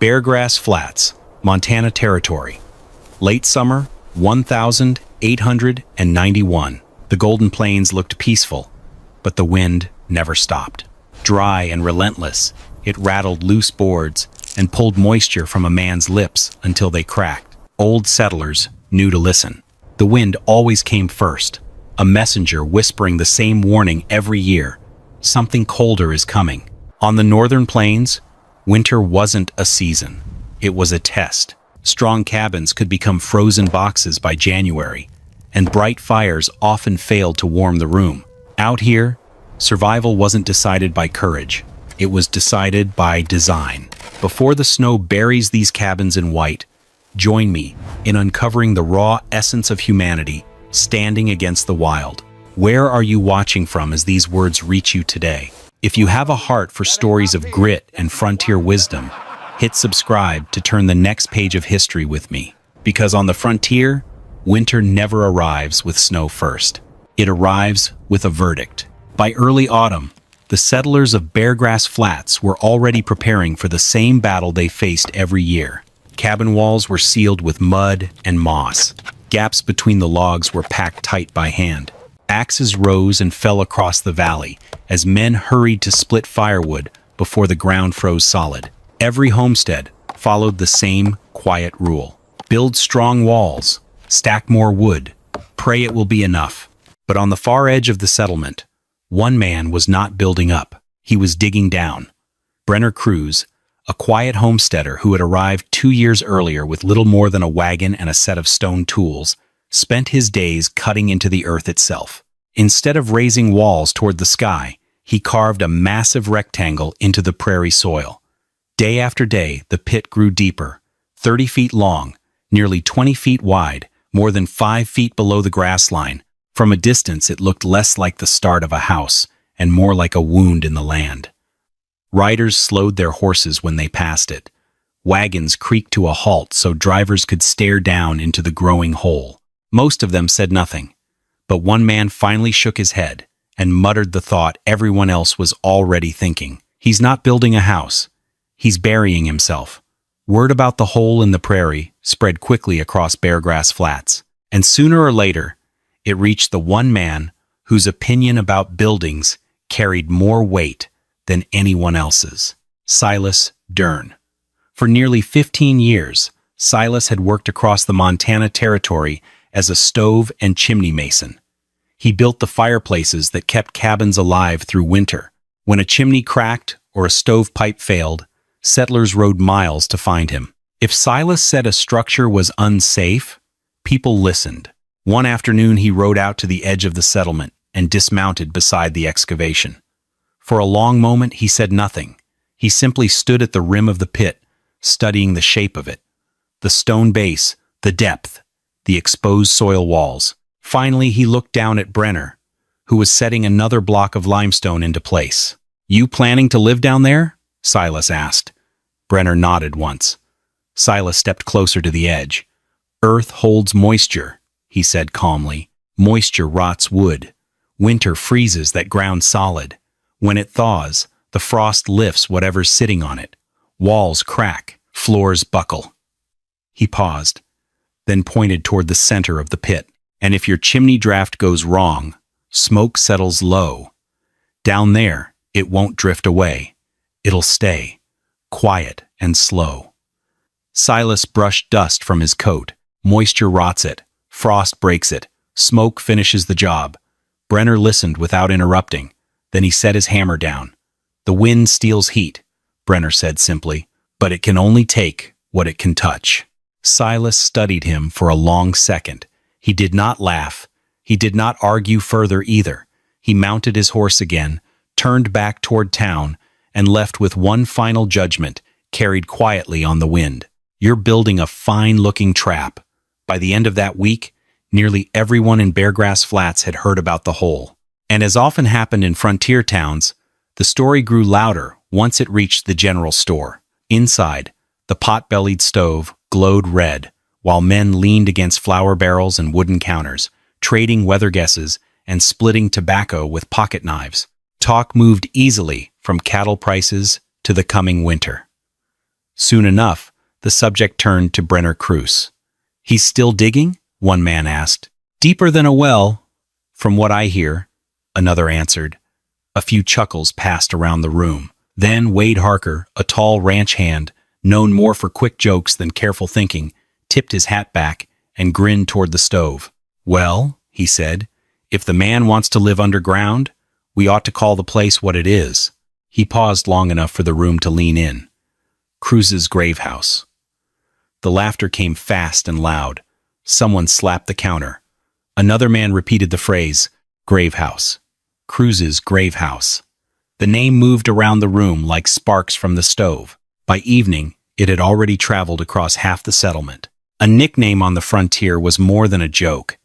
Beargrass Flats, Montana Territory. Late summer, 1891. The Golden Plains looked peaceful, but the wind never stopped. Dry and relentless, it rattled loose boards and pulled moisture from a man's lips until they cracked. Old settlers knew to listen. The wind always came first, a messenger whispering the same warning every year. Something colder is coming. On the northern plains, winter wasn't a season. It was a test. Strong cabins could become frozen boxes by January, and bright fires often failed to warm the room. Out here, survival wasn't decided by courage. It was decided by design. Before the snow buries these cabins in white, join me in uncovering the raw essence of humanity standing against the wild. Where are you watching from as these words reach you today? If you have a heart for stories of grit and frontier wisdom, hit subscribe to turn the next page of history with me. Because on the frontier, winter never arrives with snow first. It arrives with a verdict. By early autumn, the settlers of Beargrass Flats were already preparing for the same battle they faced every year. Cabin walls were sealed with mud and moss. Gaps between the logs were packed tight by hand. Axes rose and fell across the valley as men hurried to split firewood before the ground froze solid. Every homestead followed the same quiet rule. Build strong walls, stack more wood, pray it will be enough. But on the far edge of the settlement, one man was not building up. He was digging down. Brenner Cruz, a quiet homesteader who had arrived 2 years earlier with little more than a wagon and a set of stone tools, spent his days cutting into the earth itself. Instead of raising walls toward the sky, he carved a massive rectangle into the prairie soil. Day after day, the pit grew deeper, 30 feet long, nearly 20 feet wide, more than 5 feet below the grass line. From a distance, it looked less like the start of a house and more like a wound in the land. Riders slowed their horses when they passed it. Wagons creaked to a halt so drivers could stare down into the growing hole. Most of them said nothing, but one man finally shook his head and muttered the thought everyone else was already thinking. He's not building a house. He's burying himself. Word about the hole in the prairie spread quickly across Beargrass Flats, and sooner or later, it reached the one man whose opinion about buildings carried more weight than anyone else's. Silas Dern. For nearly 15 years, Silas had worked across the Montana Territory as a stove and chimney mason. He built the fireplaces that kept cabins alive through winter. When a chimney cracked or a stovepipe failed, settlers rode miles to find him. If Silas said a structure was unsafe, people listened. One afternoon, he rode out to the edge of the settlement and dismounted beside the excavation. For a long moment, he said nothing. He simply stood at the rim of the pit, studying the shape of it, the stone base, the depth, the exposed soil walls. Finally, he looked down at Brenner, who was setting another block of limestone into place. "You planning to live down there?" Silas asked. Brenner nodded once. Silas stepped closer to the edge. "Earth holds moisture," he said calmly. "Moisture rots wood. Winter freezes that ground solid. When it thaws, the frost lifts whatever's sitting on it. Walls crack, floors buckle." He paused, then pointed toward the center of the pit. "And if your chimney draft goes wrong, smoke settles low. Down there, it won't drift away. It'll stay, quiet and slow." Silas brushed dust from his coat. Moisture rots it. Frost breaks it. Smoke finishes the job. Brenner listened without interrupting. Then he set his hammer down. "The wind steals heat," Brenner said simply, "but it can only take what it can touch." Silas studied him for a long second. He did not laugh. He did not argue further either. He mounted his horse again, turned back toward town, and left with one final judgment, carried quietly on the wind. "You're building a fine-looking trap." By the end of that week, nearly everyone in Beargrass Flats had heard about the hole. And as often happened in frontier towns, the story grew louder once it reached the general store. Inside, the pot-bellied stove glowed red, while men leaned against flour barrels and wooden counters, trading weather guesses and splitting tobacco with pocket knives. Talk moved easily from cattle prices to the coming winter. Soon enough, the subject turned to Brenner Cruz. "He's still digging?" one man asked. "Deeper than a well, from what I hear," another answered. A few chuckles passed around the room. Then Wade Harker, a tall ranch hand, known more for quick jokes than careful thinking, tipped his hat back and grinned toward the stove. "Well," he said, "if the man wants to live underground, we ought to call the place what it is." He paused long enough for the room to lean in. Cruz's grave house. The laughter came fast and loud. Someone slapped the counter. Another man repeated the phrase, "Grave house. Cruz's grave house." The name moved around the room like sparks from the stove. By evening, it had already traveled across half the settlement. A nickname on the frontier was more than a joke.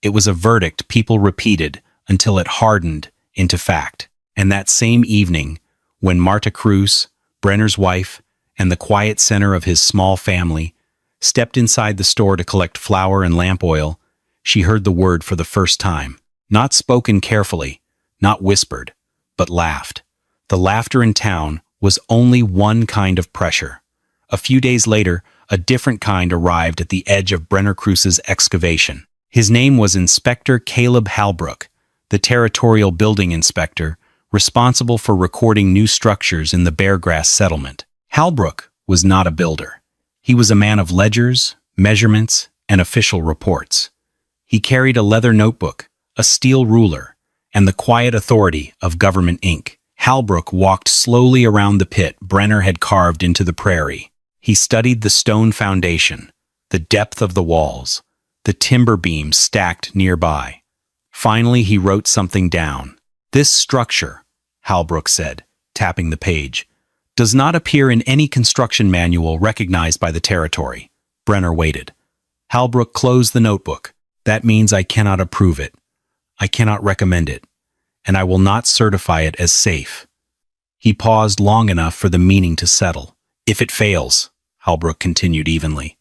It was a verdict people repeated until it hardened into fact. And that same evening, when Marta Cruz, Brenner's wife, and the quiet center of his small family stepped inside the store to collect flour and lamp oil, she heard the word for the first time. Not spoken carefully, not whispered, but laughed. The laughter in town was only one kind of pressure. A few days later, a different kind arrived at the edge of Brenner Cruz's excavation. His name was Inspector Caleb Halbrook, the territorial building inspector, responsible for recording new structures in the Beargrass settlement. Halbrook was not a builder. He was a man of ledgers, measurements, and official reports. He carried a leather notebook, a steel ruler, and the quiet authority of government ink. Halbrook walked slowly around the pit Brenner had carved into the prairie. He studied the stone foundation, the depth of the walls, the timber beams stacked nearby. Finally, he wrote something down. "This structure," Halbrook said, tapping the page, "does not appear in any construction manual recognized by the territory." Brenner waited. Halbrook closed the notebook. "That means I cannot approve it. I cannot recommend it, and I will not certify it as safe." He paused long enough for the meaning to settle. "If it fails," Halbrook continued evenly,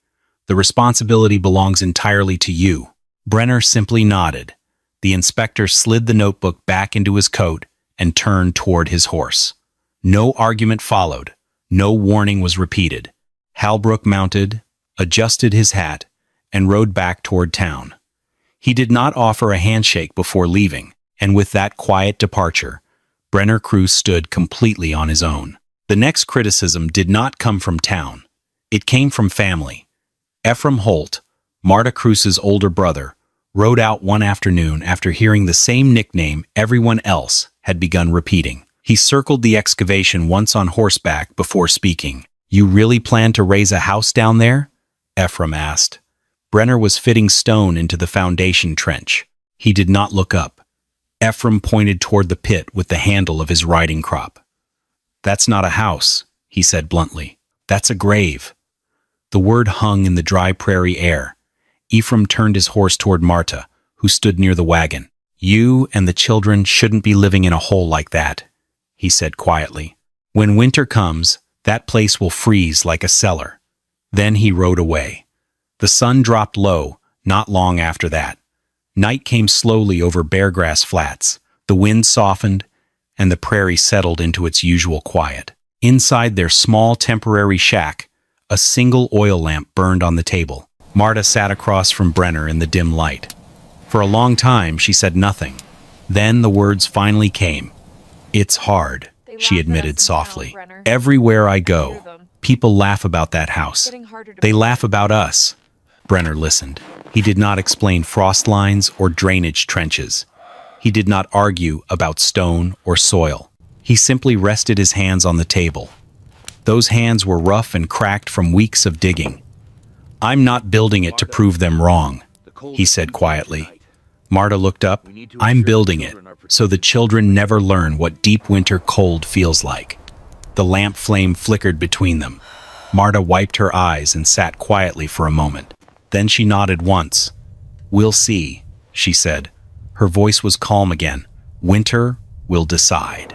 "the responsibility belongs entirely to you." Brenner simply nodded. The inspector slid the notebook back into his coat and turned toward his horse. No argument followed. No warning was repeated. Halbrook mounted, adjusted his hat, and rode back toward town. He did not offer a handshake before leaving, and with that quiet departure, Brenner Cruz stood completely on his own. The next criticism did not come from town. It came from family. Ephraim Holt, Marta Cruz's older brother, rode out one afternoon after hearing the same nickname everyone else had begun repeating. He circled the excavation once on horseback before speaking. "You really plan to raise a house down there?" Ephraim asked. Brenner was fitting stone into the foundation trench. He did not look up. Ephraim pointed toward the pit with the handle of his riding crop. "That's not a house," he said bluntly. "That's a grave." The word hung in the dry prairie air. Ephraim turned his horse toward Marta, who stood near the wagon. "You and the children shouldn't be living in a hole like that," he said quietly. "When winter comes, that place will freeze like a cellar." Then he rode away. The sun dropped low, not long after that. Night came slowly over Beargrass Flats. The wind softened, and the prairie settled into its usual quiet. Inside their small temporary shack, a single oil lamp burned on the table. Marta sat across from Brenner in the dim light. For a long time, she said nothing. Then the words finally came. "It's hard," she admitted softly. "Everywhere I go, people laugh about that house. They laugh about us." Brenner listened. He did not explain frost lines or drainage trenches. He did not argue about stone or soil. He simply rested his hands on the table. Those hands were rough and cracked from weeks of digging. "I'm not building it to prove them wrong," he said quietly. Marta looked up. "I'm building it so the children never learn what deep winter cold feels like." The lamp flame flickered between them. Marta wiped her eyes and sat quietly for a moment. Then she nodded once. "We'll see," she said. Her voice was calm again. "Winter will decide."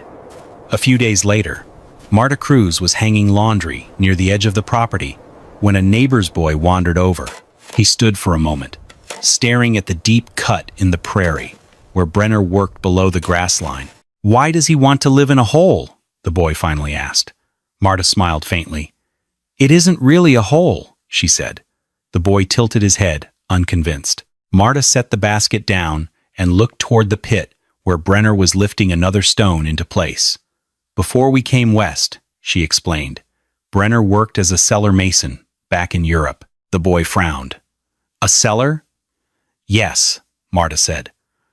A few days later, Marta Cruz was hanging laundry near the edge of the property when a neighbor's boy wandered over. He stood for a moment, staring at the deep cut in the prairie where Brenner worked below the grass line. "Why does he want to live in a hole?" the boy finally asked. Marta smiled faintly. "It isn't really a hole," she said. The boy tilted his head, unconvinced. Marta set the basket down and looked toward the pit where Brenner was lifting another stone into place. "Before we came west," she explained, "Brenner worked as a cellar mason back in Europe." The boy frowned. "A cellar?" "Yes," Marta said.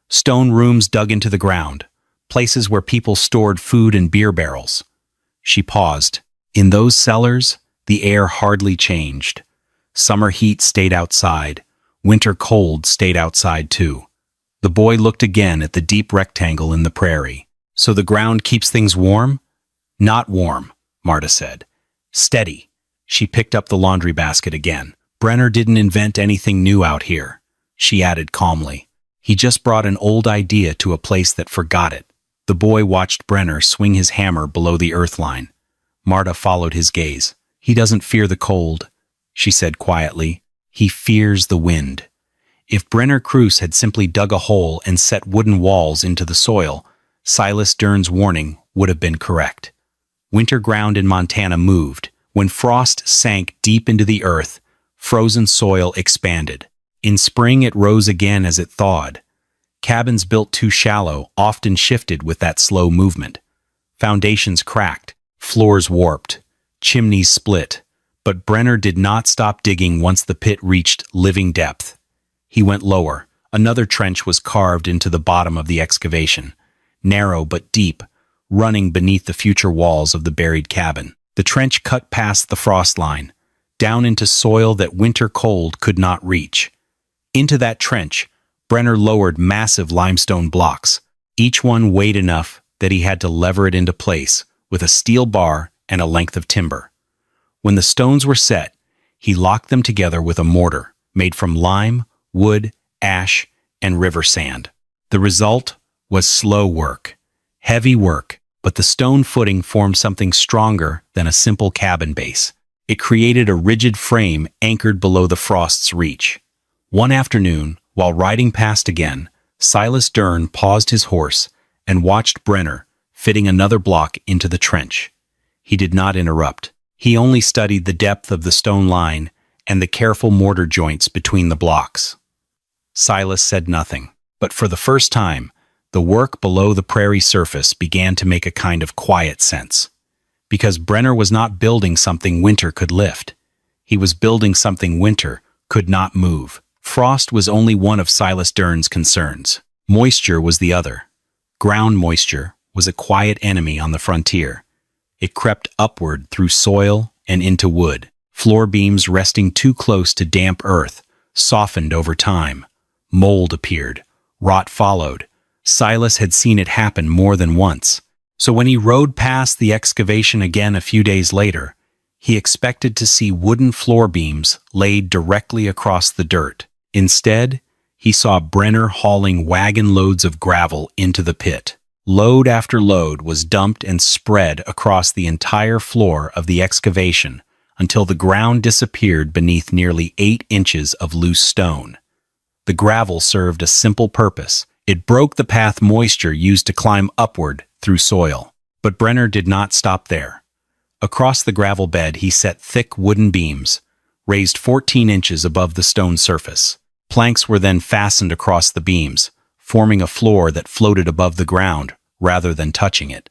"Stone rooms dug into the ground, places where people stored food and beer barrels." She paused. In those cellars, the air hardly changed. Summer heat stayed outside. Winter cold stayed outside too. The boy looked again at the deep rectangle in the prairie. "So the ground keeps things warm?" "Not warm," Marta said. "Steady." She picked up the laundry basket again. "Brenner didn't invent anything new out here," she added calmly. "He just brought an old idea to a place that forgot it." The boy watched Brenner swing his hammer below the earth line. Marta followed his gaze. "He doesn't fear the cold," she said quietly. "He fears the wind." If Brenner Cruz had simply dug a hole and set wooden walls into the soil, Silas Dern's warning would have been correct. Winter ground in Montana moved. When frost sank deep into the earth, frozen soil expanded. In spring it rose again as it thawed. Cabins built too shallow often shifted with that slow movement. Foundations cracked, floors warped, chimneys split. But Brenner did not stop digging once the pit reached living depth. He went lower. Another trench was carved into the bottom of the excavation, narrow but deep, running beneath the future walls of the buried cabin. The trench cut past the frost line, down into soil that winter cold could not reach. Into that trench, Brenner lowered massive limestone blocks, each one weighed enough that he had to lever it into place with a steel bar and a length of timber. When the stones were set, he locked them together with a mortar made from lime, wood, ash, and river sand. The result was slow work, heavy work, but the stone footing formed something stronger than a simple cabin base. It created a rigid frame anchored below the frost's reach. One afternoon, while riding past again, Silas Dern paused his horse and watched Brenner fitting another block into the trench. He did not interrupt. He only studied the depth of the stone line and the careful mortar joints between the blocks. Silas said nothing, but for the first time, the work below the prairie surface began to make a kind of quiet sense. Because Brenner was not building something winter could lift. He was building something winter could not move. Frost was only one of Silas Dern's concerns. Moisture was the other. Ground moisture was a quiet enemy on the frontier. It crept upward through soil and into wood. Floor beams resting too close to damp earth softened over time. Mold appeared. Rot followed. Silas had seen it happen more than once. So when he rode past the excavation again a few days later, he expected to see wooden floor beams laid directly across the dirt. Instead, he saw Brenner hauling wagon loads of gravel into the pit. Load after load was dumped and spread across the entire floor of the excavation until the ground disappeared beneath nearly 8 inches of loose stone. The gravel served a simple purpose. It broke the path moisture used to climb upward through soil. But Brenner did not stop there. Across the gravel bed, he set thick wooden beams, raised 14 inches above the stone surface. Planks were then fastened across the beams, forming a floor that floated above the ground rather than touching it.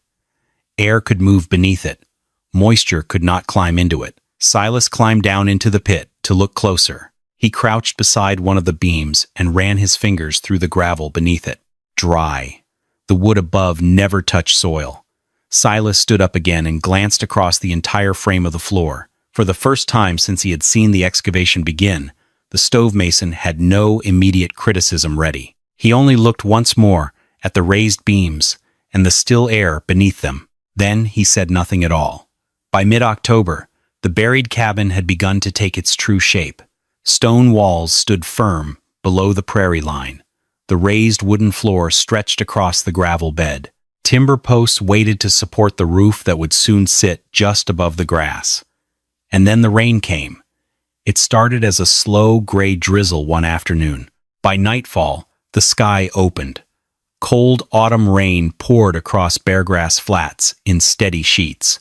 Air could move beneath it. Moisture could not climb into it. Silas climbed down into the pit to look closer. He crouched beside one of the beams and ran his fingers through the gravel beneath it. Dry. The wood above never touched soil. Silas stood up again and glanced across the entire frame of the floor. For the first time since he had seen the excavation begin, the stovemason had no immediate criticism ready. He only looked once more at the raised beams and the still air beneath them. Then he said nothing at all. By mid-October, the buried cabin had begun to take its true shape. Stone walls stood firm below the prairie line. The raised wooden floor stretched across the gravel bed. Timber posts waited to support the roof that would soon sit just above the grass. And then the rain came. It started as a slow gray drizzle one afternoon. By nightfall, the sky opened. Cold autumn rain poured across Beargrass Flats in steady sheets.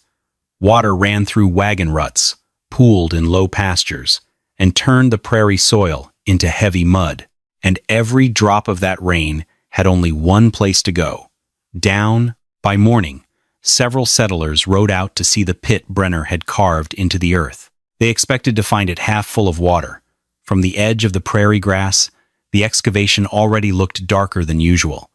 Water ran through wagon ruts, pooled in low pastures and turned the prairie soil into heavy mud. And every drop of that rain had only one place to go: down. By morning, several settlers rode out to see the pit Brenner had carved into the earth. They expected to find it half full of water. From the edge of the prairie grass, the excavation already looked darker than usual.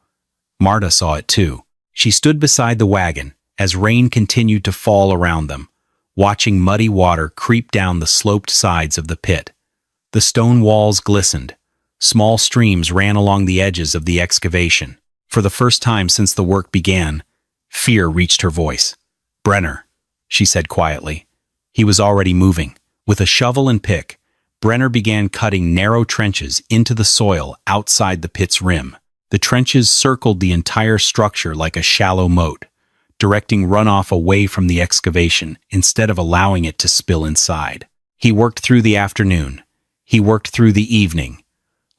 Marta saw it too. She stood beside the wagon as rain continued to fall around them, watching muddy water creep down the sloped sides of the pit. The stone walls glistened. Small streams ran along the edges of the excavation. For the first time since the work began, fear reached her voice. "Brenner," she said quietly. He was already moving. With a shovel and pick, Brenner began cutting narrow trenches into the soil outside the pit's rim. The trenches circled the entire structure like a shallow moat, directing runoff away from the excavation instead of allowing it to spill inside. He worked through the afternoon. He worked through the evening.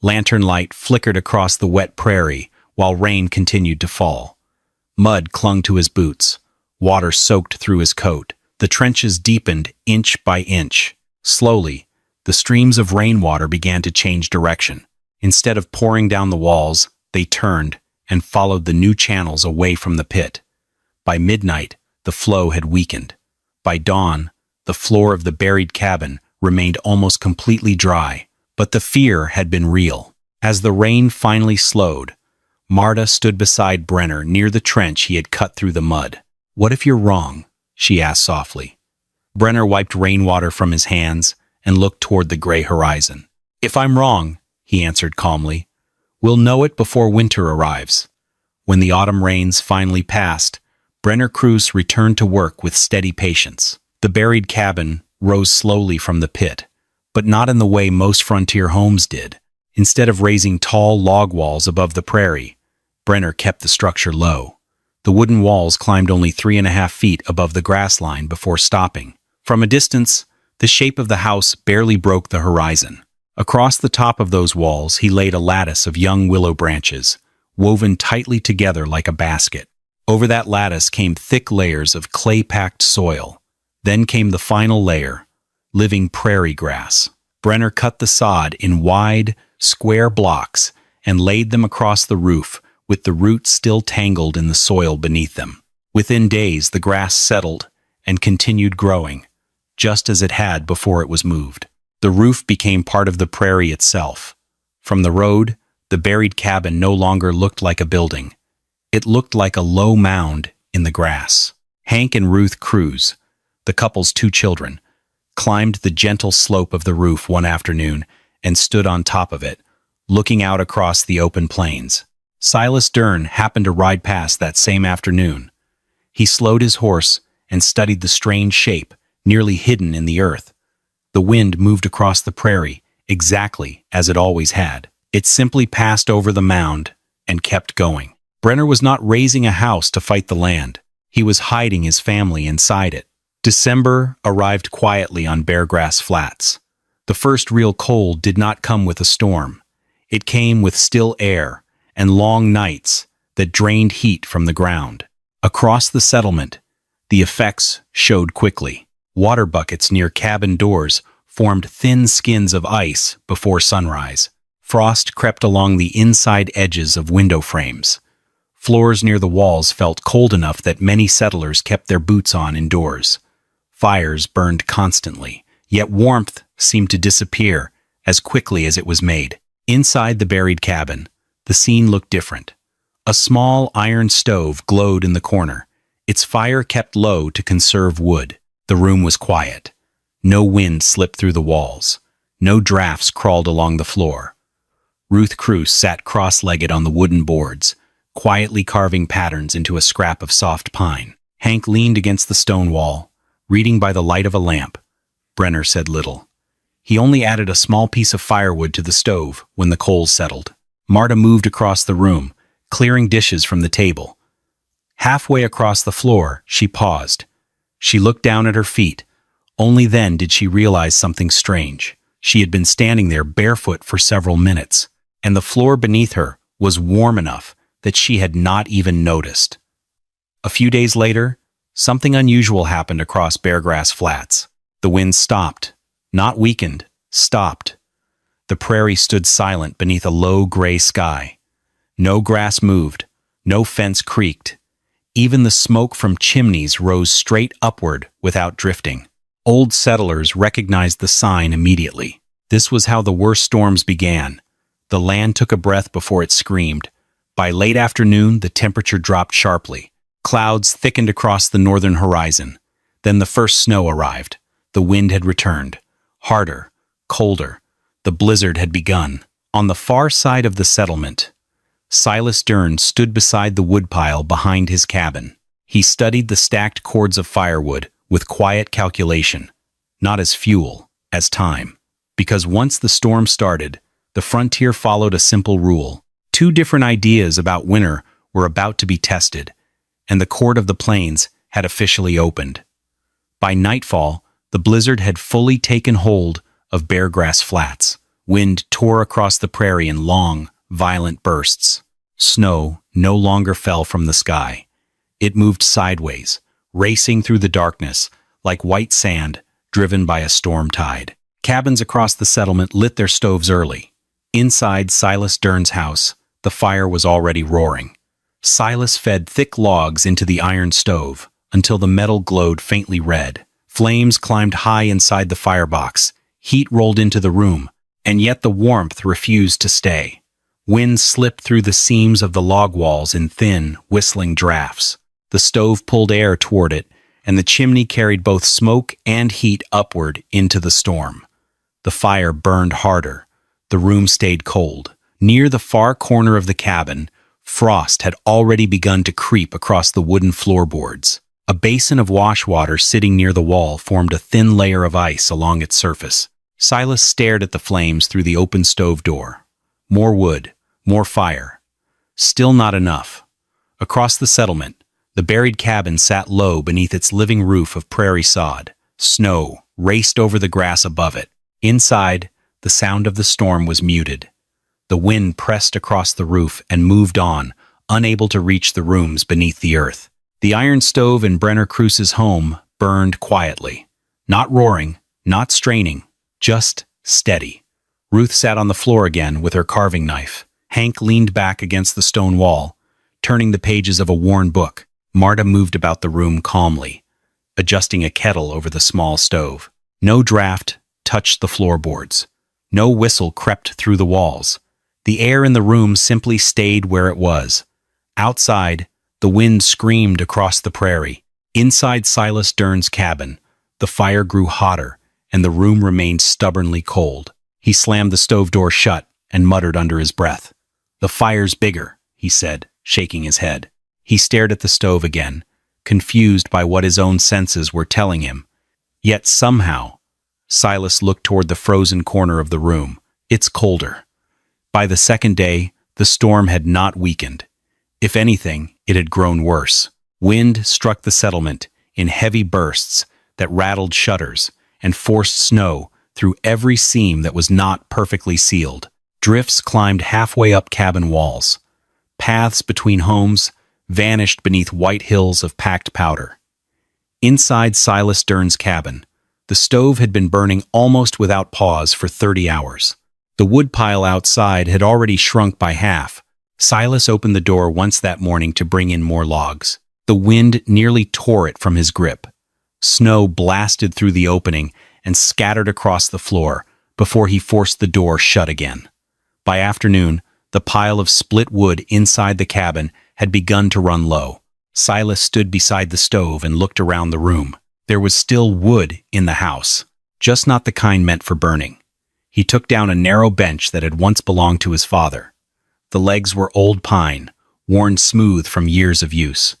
Lantern light flickered across the wet prairie while rain continued to fall. Mud clung to his boots. Water soaked through his coat. The trenches deepened inch by inch. Slowly, the streams of rainwater began to change direction. Instead of pouring down the walls, they turned and followed the new channels away from the pit. By midnight, the flow had weakened. By dawn, the floor of the buried cabin remained almost completely dry. But the fear had been real. As the rain finally slowed, Marta stood beside Brenner near the trench he had cut through the mud. "What if you're wrong?" she asked softly. Brenner wiped rainwater from his hands and looked toward the gray horizon. "If I'm wrong," he answered calmly, "we'll know it before winter arrives." When the autumn rains finally passed, Brenner crews returned to work with steady patience. The buried cabin rose slowly from the pit, but not in the way most frontier homes did. Instead of raising tall log walls above the prairie, Brenner kept the structure low. The wooden walls climbed only 3.5 feet above the grass line before stopping. From a distance, the shape of the house barely broke the horizon. Across the top of those walls, he laid a lattice of young willow branches, woven tightly together like a basket. Over that lattice came thick layers of clay-packed soil. Then came the final layer, living prairie grass. Brenner cut the sod in wide, square blocks and laid them across the roof with the roots still tangled in the soil beneath them. Within days, the grass settled and continued growing, just as it had before it was moved. The roof became part of the prairie itself. From the road, the buried cabin no longer looked like a building. It looked like a low mound in the grass. Hank and Ruth Cruz, the couple's 2 children, climbed the gentle slope of the roof one afternoon and stood on top of it, looking out across the open plains. Silas Dern happened to ride past that same afternoon. He slowed his horse and studied the strange shape, nearly hidden in the earth. The wind moved across the prairie, exactly as it always had. It simply passed over the mound and kept going. Brenner was not raising a house to fight the land. He was hiding his family inside it. December arrived quietly on Beargrass Flats. The first real cold did not come with a storm. It came with still air and long nights that drained heat from the ground. Across the settlement, the effects showed quickly. Water buckets near cabin doors formed thin skins of ice before sunrise. Frost crept along the inside edges of window frames. Floors near the walls felt cold enough that many settlers kept their boots on indoors. Fires burned constantly, yet warmth seemed to disappear as quickly as it was made. Inside the buried cabin, the scene looked different. A small iron stove glowed in the corner. Its fire kept low to conserve wood. The room was quiet. No wind slipped through the walls. No drafts crawled along the floor. Ruth Cruz sat cross-legged on the wooden boards, quietly carving patterns into a scrap of soft pine. Hank leaned against the stone wall, reading by the light of a lamp. Brenner said little. He only added a small piece of firewood to the stove when the coals settled. Marta moved across the room, clearing dishes from the table. Halfway across the floor, she paused. She looked down at her feet. Only then did she realize something strange. She had been standing there barefoot for several minutes, and the floor beneath her was warm enough that she had not even noticed. A few days later, something unusual happened across Beargrass Flats. The wind stopped, not weakened, stopped. The prairie stood silent beneath a low gray sky. No grass moved, no fence creaked. Even the smoke from chimneys rose straight upward without drifting. Old settlers recognized the sign immediately. This was how the worst storms began. The land took a breath before it screamed. By late afternoon, the temperature dropped sharply. Clouds thickened across the northern horizon. Then the first snow arrived. The wind had returned. Harder, colder. The blizzard had begun. On the far side of the settlement, Silas Dern stood beside the woodpile behind his cabin. He studied the stacked cords of firewood with quiet calculation, not as fuel, as time. Because once the storm started, the frontier followed a simple rule. Two different ideas about winter were about to be tested, and the court of the plains had officially opened. By nightfall, the blizzard had fully taken hold of Beargrass Flats. Wind tore across the prairie in long, violent bursts. Snow no longer fell from the sky. It moved sideways, racing through the darkness like white sand driven by a storm tide. Cabins across the settlement lit their stoves early. Inside Silas Dern's house, the fire was already roaring. Silas fed thick logs into the iron stove until the metal glowed faintly red. Flames climbed high inside the firebox. Heat rolled into the room, and yet the warmth refused to stay. Wind slipped through the seams of the log walls in thin, whistling drafts. The stove pulled air toward it, and the chimney carried both smoke and heat upward into the storm. The fire burned harder. The room stayed cold. Near the far corner of the cabin, frost had already begun to creep across the wooden floorboards. A basin of wash water sitting near the wall formed a thin layer of ice along its surface. Silas stared at the flames through the open stove door. More wood, more fire. Still not enough. Across the settlement, the buried cabin sat low beneath its living roof of prairie sod. Snow raced over the grass above it. Inside, the sound of the storm was muted. The wind pressed across the roof and moved on, unable to reach the rooms beneath the earth. The iron stove in Brenner Cruce's home burned quietly. Not roaring, not straining, just steady. Ruth sat on the floor again with her carving knife. Hank leaned back against the stone wall, turning the pages of a worn book. Marta moved about the room calmly, adjusting a kettle over the small stove. No draft touched the floorboards. No whistle crept through the walls. The air in the room simply stayed where it was. Outside, the wind screamed across the prairie. Inside Silas Dern's cabin, the fire grew hotter, and the room remained stubbornly cold. He slammed the stove door shut and muttered under his breath. "The fire's bigger," he said, shaking his head. He stared at the stove again, confused by what his own senses were telling him. Yet somehow, Silas looked toward the frozen corner of the room. It's colder. By the second day, the storm had not weakened. If anything, it had grown worse. Wind struck the settlement in heavy bursts that rattled shutters and forced snow through every seam that was not perfectly sealed. Drifts climbed halfway up cabin walls. Paths between homes vanished beneath white hills of packed powder. Inside Silas Dern's cabin, the stove had been burning almost without pause for 30 hours. The woodpile outside had already shrunk by half. Silas opened the door once that morning to bring in more logs. The wind nearly tore it from his grip. Snow blasted through the opening and scattered across the floor before he forced the door shut again. By afternoon, the pile of split wood inside the cabin had begun to run low. Silas stood beside the stove and looked around the room. There was still wood in the house, just not the kind meant for burning. He took down a narrow bench that had once belonged to his father. The legs were old pine, worn smooth from years of use.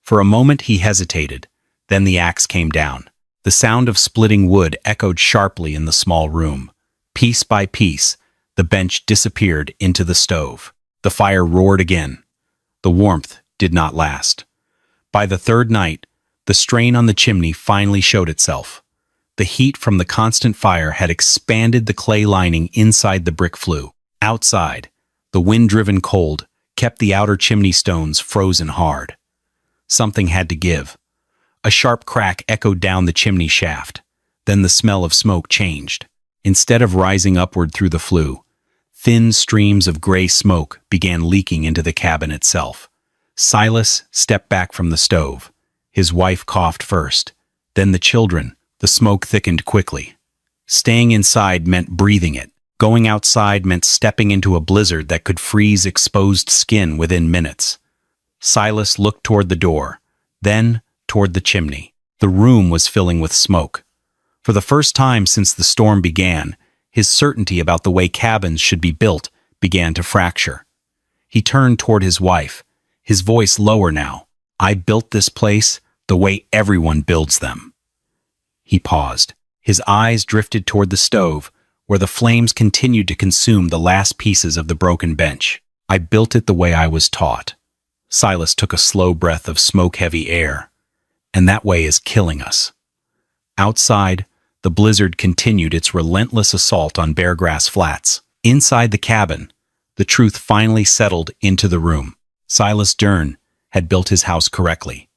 For a moment he hesitated, then the axe came down. The sound of splitting wood echoed sharply in the small room. Piece by piece, the bench disappeared into the stove. The fire roared again. The warmth did not last. By the third night, the strain on the chimney finally showed itself. The heat from the constant fire had expanded the clay lining inside the brick flue. Outside, the wind-driven cold kept the outer chimney stones frozen hard. Something had to give. A sharp crack echoed down the chimney shaft. Then the smell of smoke changed. Instead of rising upward through the flue, thin streams of gray smoke began leaking into the cabin itself. Silas stepped back from the stove. His wife coughed first. Then the children. The smoke thickened quickly. Staying inside meant breathing it. Going outside meant stepping into a blizzard that could freeze exposed skin within minutes. Silas looked toward the door, then toward the chimney. The room was filling with smoke. For the first time since the storm began, his certainty about the way cabins should be built began to fracture. He turned toward his wife, his voice lower now. "I built this place the way everyone builds them." He paused. His eyes drifted toward the stove, where the flames continued to consume the last pieces of the broken bench. "I built it the way I was taught." Silas took a slow breath of smoke-heavy air. "And that way is killing us." Outside, the blizzard continued its relentless assault on Beargrass Flats. Inside the cabin, the truth finally settled into the room. Silas Dern had built his house correctly.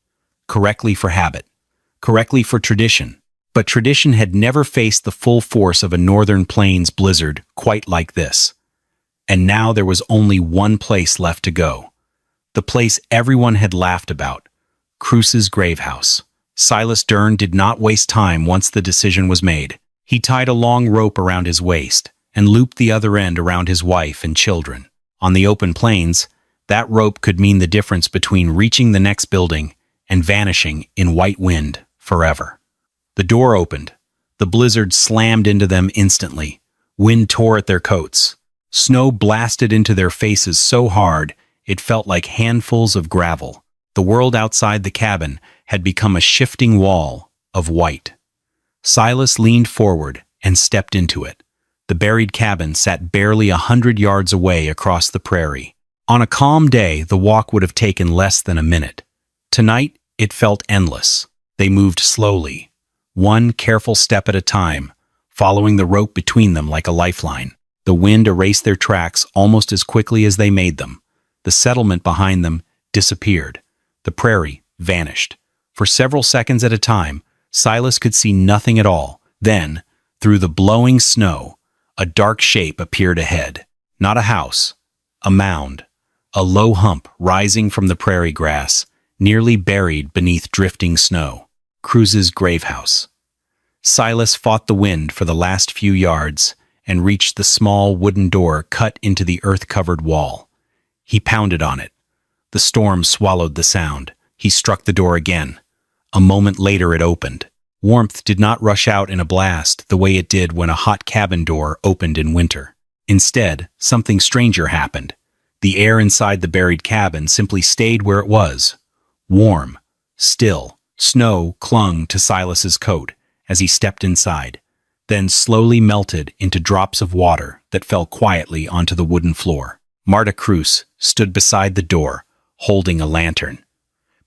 Correctly for habit. Correctly for tradition. But tradition had never faced the full force of a northern plains blizzard quite like this. And now there was only one place left to go. The place everyone had laughed about, Cruce's grave house. Silas Dern did not waste time once the decision was made. He tied a long rope around his waist and looped the other end around his wife and children. On the open plains, that rope could mean the difference between reaching the next building and vanishing in white wind forever. The door opened. The blizzard slammed into them instantly. Wind tore at their coats. Snow blasted into their faces so hard it felt like handfuls of gravel. The world outside the cabin had become a shifting wall of white. Silas leaned forward and stepped into it. The buried cabin sat barely 100 yards away across the prairie. On a calm day, the walk would have taken less than a minute. Tonight, it felt endless. They moved slowly, one careful step at a time, following the rope between them like a lifeline. The wind erased their tracks almost as quickly as they made them. The settlement behind them disappeared. The prairie vanished. For several seconds at a time, Silas could see nothing at all. Then, through the blowing snow, a dark shape appeared ahead. Not a house, a mound, a low hump rising from the prairie grass, nearly buried beneath drifting snow. Cruce's grave house. Silas fought the wind for the last few yards and reached the small wooden door cut into the earth-covered wall. He pounded on it. The storm swallowed the sound. He struck the door again. A moment later it opened. Warmth did not rush out in a blast the way it did when a hot cabin door opened in winter. Instead, something stranger happened. The air inside the buried cabin simply stayed where it was. Warm. Still. Snow clung to Silas's coat as he stepped inside, then slowly melted into drops of water that fell quietly onto the wooden floor. Marta Cruce stood beside the door, holding a lantern.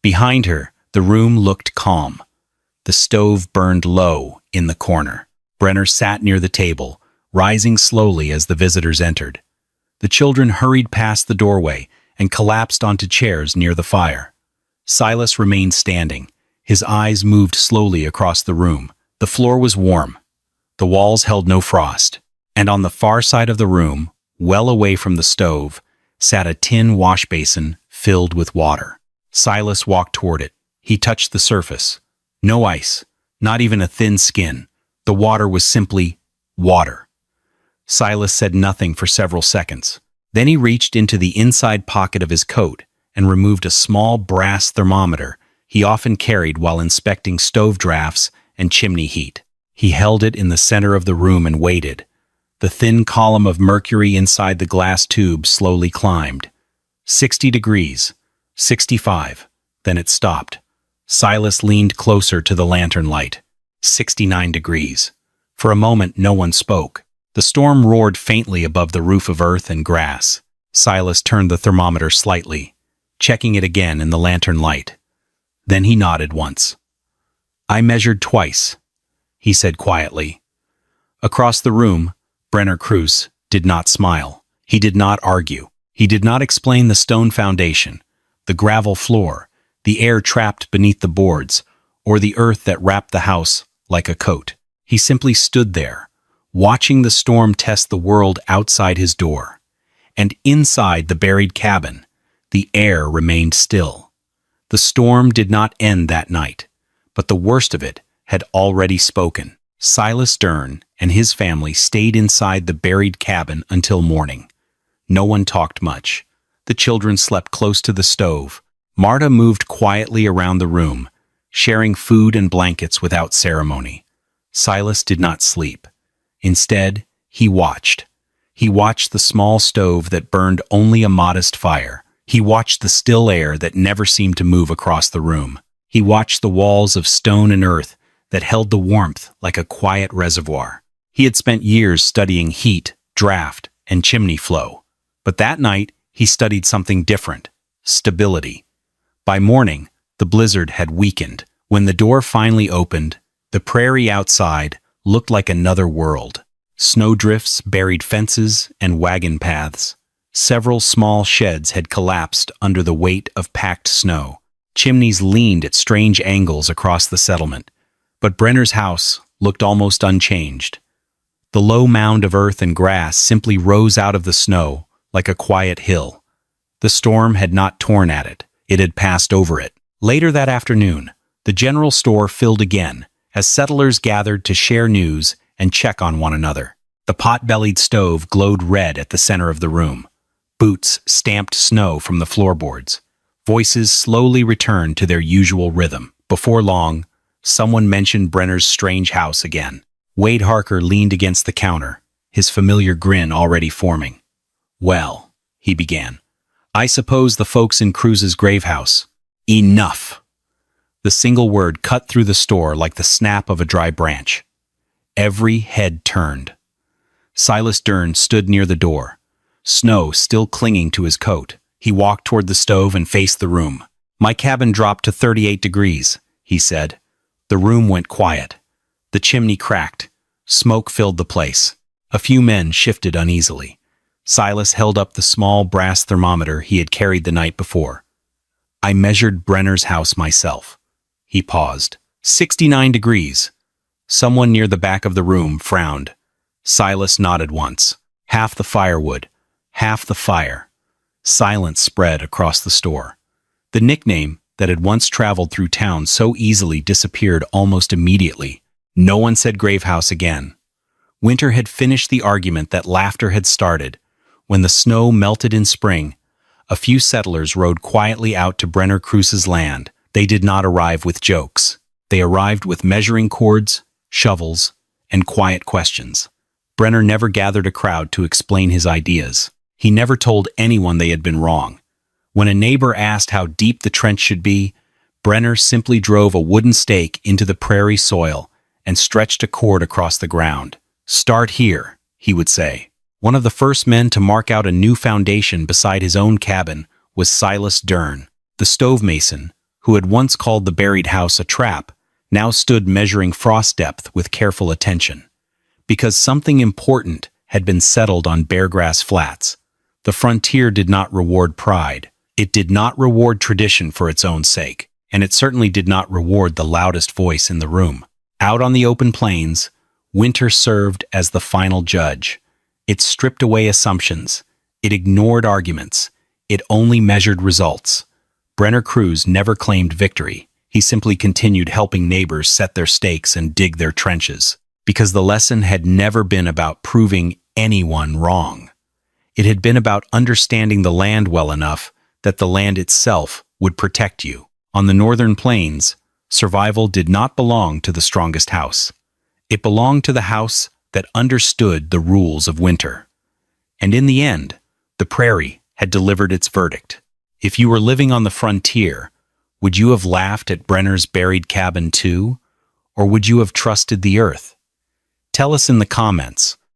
Behind her, the room looked calm. The stove burned low in the corner. Brenner sat near the table, rising slowly as the visitors entered. The children hurried past the doorway and collapsed onto chairs near the fire. Silas remained standing. His eyes moved slowly across the room. The floor was warm. The walls held no frost. And on the far side of the room, well away from the stove, sat a tin wash basin filled with water. Silas walked toward it. He touched the surface. No ice, not even a thin skin. The water was simply water. Silas said nothing for several seconds. Then he reached into the inside pocket of his coat and removed a small brass thermometer he often carried while inspecting stove drafts and chimney heat. He held it in the center of the room and waited. The thin column of mercury inside the glass tube slowly climbed. 60 degrees, 65. Then it stopped. Silas leaned closer to the lantern light. 69 degrees. For a moment, no one spoke. The storm roared faintly above the roof of earth and grass. Silas turned the thermometer slightly, checking it again in the lantern light. Then he nodded once. "I measured twice," he said quietly. Across the room, Brenner Cruce did not smile. He did not argue. He did not explain the stone foundation, the gravel floor, the air trapped beneath the boards, or the earth that wrapped the house like a coat. He simply stood there, watching the storm test the world outside his door. And inside the buried cabin, the air remained still. The storm did not end that night, but the worst of it had already spoken. Silas Dern and his family stayed inside the buried cabin until morning. No one talked much. The children slept close to the stove. Marta moved quietly around the room, sharing food and blankets without ceremony. Silas did not sleep. Instead, he watched. He watched the small stove that burned only a modest fire. He watched the still air that never seemed to move across the room. He watched the walls of stone and earth that held the warmth like a quiet reservoir. He had spent years studying heat, draft, and chimney flow. But that night, he studied something different: stability. By morning, the blizzard had weakened. When the door finally opened, the prairie outside looked like another world. Snowdrifts buried fences and wagon paths. Several small sheds had collapsed under the weight of packed snow. Chimneys leaned at strange angles across the settlement. But Brenner's house looked almost unchanged. The low mound of earth and grass simply rose out of the snow like a quiet hill. The storm had not torn at it. It had passed over it. Later that afternoon, the general store filled again as settlers gathered to share news and check on one another. The pot-bellied stove glowed red at the center of the room. Boots stamped snow from the floorboards. Voices slowly returned to their usual rhythm. Before long, someone mentioned Brenner's strange house again. Wade Harker leaned against the counter, his familiar grin already forming. "Well," he began, "I suppose the folks in Cruz's grave house." "Enough!" The single word cut through the store like the snap of a dry branch. Every head turned. Silas Dern stood near the door, snow still clinging to his coat. He walked toward the stove and faced the room. "My cabin dropped to 38 degrees, he said. The room went quiet. The chimney cracked. Smoke filled the place. A few men shifted uneasily. Silas held up the small brass thermometer he had carried the night before. "I measured Brenner's house myself." He paused. 69 degrees. Someone near the back of the room frowned. Silas nodded once. Half the firewood. Half the fire. Silence spread across the store. The nickname that had once traveled through town so easily disappeared almost immediately. No one said gravehouse again. Winter had finished the argument that laughter had started. When the snow melted in spring, a few settlers rode quietly out to Brenner Cruz's land. They did not arrive with jokes. They arrived with measuring cords, shovels, and quiet questions. Brenner never gathered a crowd to explain his ideas. He never told anyone they had been wrong. When a neighbor asked how deep the trench should be, Brenner simply drove a wooden stake into the prairie soil and stretched a cord across the ground. "Start here," he would say. One of the first men to mark out a new foundation beside his own cabin was Silas Dern. The stove mason, who had once called the buried house a trap, now stood measuring frost depth with careful attention. Because something important had been settled on Beargrass Flats, the frontier did not reward pride. It did not reward tradition for its own sake, and it certainly did not reward the loudest voice in the room. Out on the open plains, winter served as the final judge. It stripped away assumptions. It ignored arguments. It only measured results. Brenner Cruz never claimed victory. He simply continued helping neighbors set their stakes and dig their trenches, because the lesson had never been about proving anyone wrong. It had been about understanding the land well enough that the land itself would protect you. On the northern plains, survival did not belong to the strongest house. It belonged to the house that understood the rules of winter. And in the end, the prairie had delivered its verdict. If you were living on the frontier, would you have laughed at Brenner's buried cabin too? Or would you have trusted the earth? Tell us in the comments.